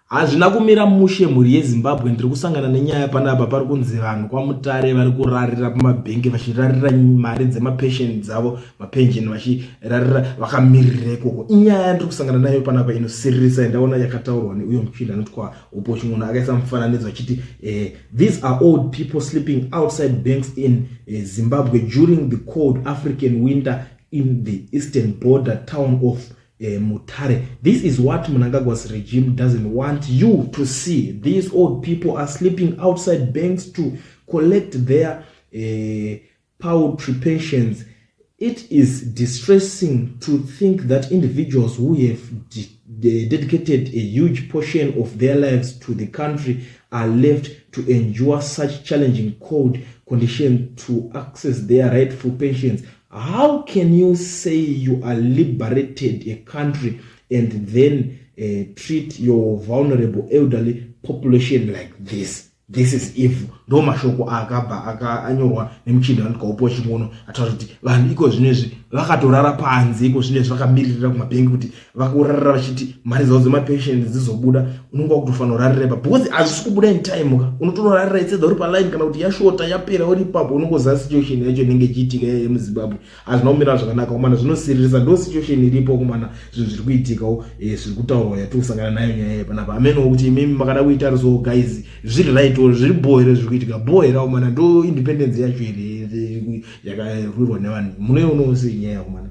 hazvina kumira mushe mhuri yeZimbabwe. Ndiri kusangana nenyaya panapa pari kunzi vanhu kwaMutare vari kurarira pamabhengi vachirarira mari dzemapensheni dzavo, mapensheni vachirarira vakamirira ikoko. Inyaya yandiri kusangana nayo panapa inosiririsa, ndaona yakataurwa neuyo muchinda anotwa upo chimuna akaisa mufananidzo achiti these are old people sleeping outside banks in Zimbabwe during the cold African winter in the eastern border town of Mutare. This is what Mnangagwa's regime doesn't want you to see. These old people are sleeping outside banks to collect their paltry pensions. It is distressing to think that individuals who have dedicated a huge portion of their lives to the country are left to endure such challenging cold conditions to access their rightful pensions. How can you say you are liberated a country and then treat your vulnerable elderly population like this? This is evil. Ndo mashoko akabva anyorwa nemuchinda anotwa chimono ataura kuti vanhu iko zvinezvi vakatorara panze iko zvinezvi vakamirira kumabhengi kuti vakurarira vachiti mari dzavo dzemapensheni dzizobuda. Unonga kutofanira kurarira because hazvisi kubuda in time. Unotonorarira itsedza uri paline kana kuti yashota yapera uri ipapo. Unongoziva situation yacho inenge ichiitika yemuZimbabwe. Hazvina kumira zvakanaka kumana, zvinosiririsa. Ndo situation iripo kumana zvinhu zviri kuitikawo zviri kutaurwa yatiri kusangana nayo nyaya panapa. Ameno kuti imimi makada kuita so guys zviri right or zviri boy zviri kuitika boy rawo mana ndo independence yacho iri yakarwirwa nevanhu. Munoiona sei nyaya kumana?